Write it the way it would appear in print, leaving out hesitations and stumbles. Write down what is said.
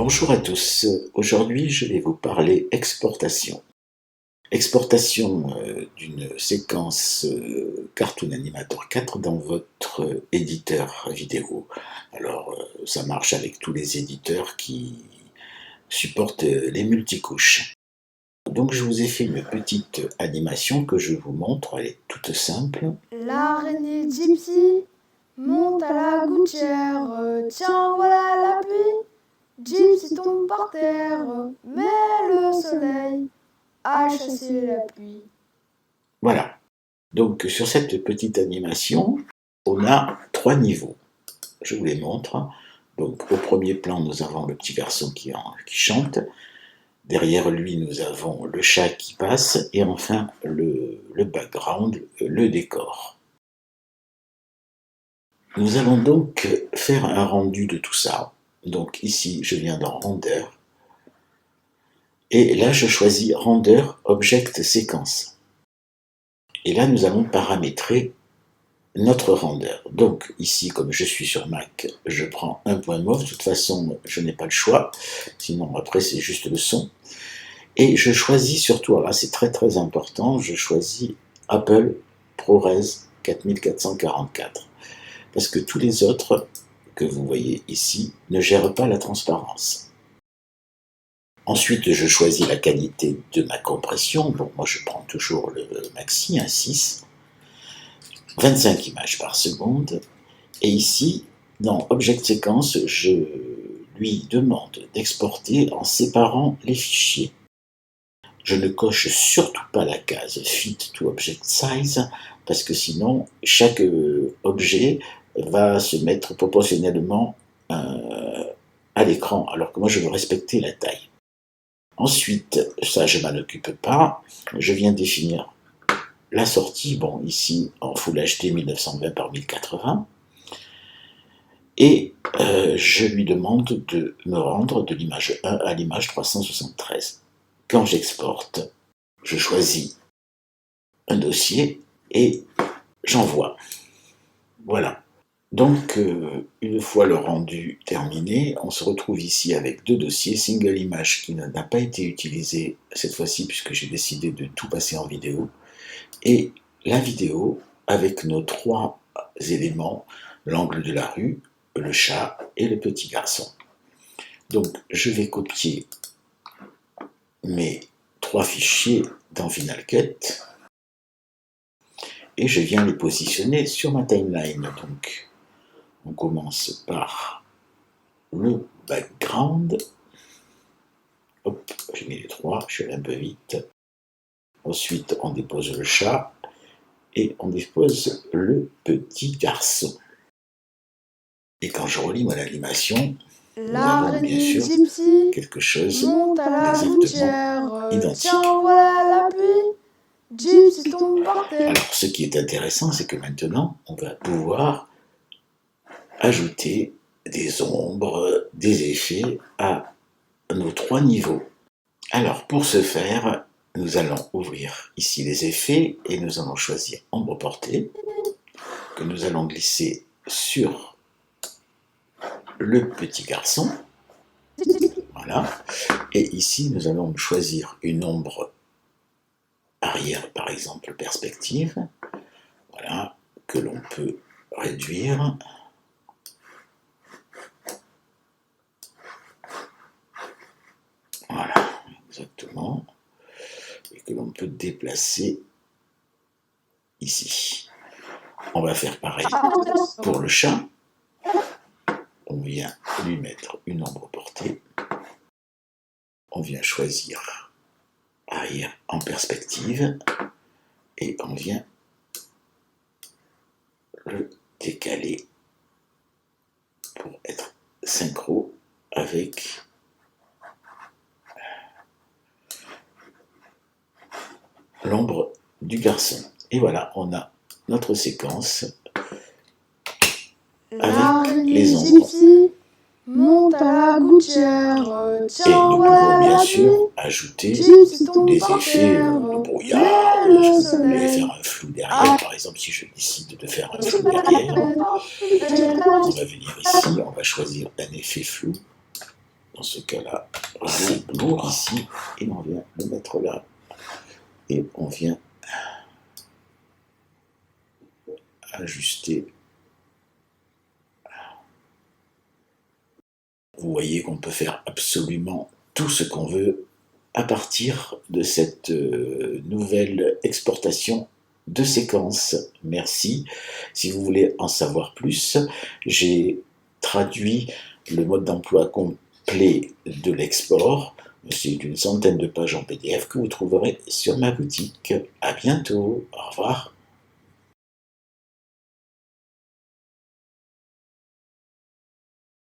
Bonjour à tous, aujourd'hui je vais vous parler exportation. Exportation d'une séquence Cartoon Animator 4 dans votre éditeur vidéo. Alors ça marche avec tous les éditeurs qui supportent les multicouches. Donc je vous ai fait une petite animation que je vous montre, elle est toute simple. L'araignée Gypsy monte à la gouttière, tiens voilà la pluie. Gypsy tombe par terre, mais le soleil a chassé la pluie. Voilà, donc sur cette petite animation, on a 3 niveaux. Je vous les montre. Donc au premier plan, nous avons le petit garçon qui chante. Derrière lui, nous avons le chat qui passe. Et enfin, le background, le décor. Nous allons donc faire un rendu de tout ça. Donc ici, je viens dans Render. Et là, je choisis Render Object Sequence. Et là, nous allons paramétrer notre render. Donc ici, comme je suis sur Mac, je prends un point mauve. De toute façon, je n'ai pas le choix. Sinon, après, c'est juste le son. Et je choisis surtout, alors là, c'est très très important, je choisis Apple ProRes 4444. Parce que tous les autres que vous voyez ici ne gèrent pas la transparence. Ensuite, je choisis la qualité de ma compression. Donc moi, je prends toujours le maxi, un 6. 25 images par seconde. Et ici, dans Object Sequence, je lui demande d'exporter en séparant les fichiers. Je ne coche surtout pas la case Fit to Object Size, parce que sinon, chaque objet va se mettre proportionnellement à l'écran, alors que moi, je veux respecter la taille. Ensuite, ça, je ne m'en occupe pas. Je viens définir la sortie, bon, ici, en Full HD 1920 par 1080. Et je lui demande de me rendre de l'image 1 à l'image 373. Quand j'exporte, je choisis un dossier et j'envoie. Voilà. Donc, une fois le rendu terminé, on se retrouve ici avec deux dossiers. Single image qui n'a pas été utilisé cette fois-ci puisque j'ai décidé de tout passer en vidéo. Et la vidéo avec nos 3 éléments, l'angle de la rue, le chat et le petit garçon. Donc, je vais copier mes 3 fichiers dans Final Cut et je viens les positionner sur ma timeline. Donc, on commence par le background. Hop, j'ai mis les 3, je suis allé un peu vite. Ensuite, on dépose le chat et on dépose le petit garçon. Et quand je relis mon animation, nous avons bien sûr quelque chose d'exactement identique. Tiens, voilà la pluie. Gypsy tombe par terre. Alors, ce qui est intéressant, c'est que maintenant, on va pouvoir ajouter des ombres, des effets à nos 3 niveaux. Alors, pour ce faire, nous allons ouvrir ici les effets et nous allons choisir ombre portée que nous allons glisser sur le petit garçon. Voilà. Et ici, nous allons choisir une ombre arrière, par exemple, perspective. Voilà, que l'on peut réduire. Voilà, exactement. Et que l'on peut déplacer ici. On va faire pareil pour le chat. On vient lui mettre une ombre portée. On vient choisir arrière en perspective. Et on vient le décaler pour être synchro avec l'ombre du garçon. Et voilà, on a notre séquence avec les ombres. Monte à la gouttière, Et nous pouvons bien sûr ajouter des effets de brouillard. Je voulais faire un flou derrière, par exemple, si je décide de faire un flou derrière, on va venir ici, on va choisir un effet flou. Dans ce cas-là, c'est lourd ici, et on vient le mettre là, et on vient ajuster. Vous voyez qu'on peut faire absolument tout ce qu'on veut à partir de cette nouvelle exportation de séquences. Merci. Si vous voulez en savoir plus, j'ai traduit le mode d'emploi complet de l'export. C'est une centaine de pages en PDF que vous trouverez sur ma boutique. À bientôt. Au revoir.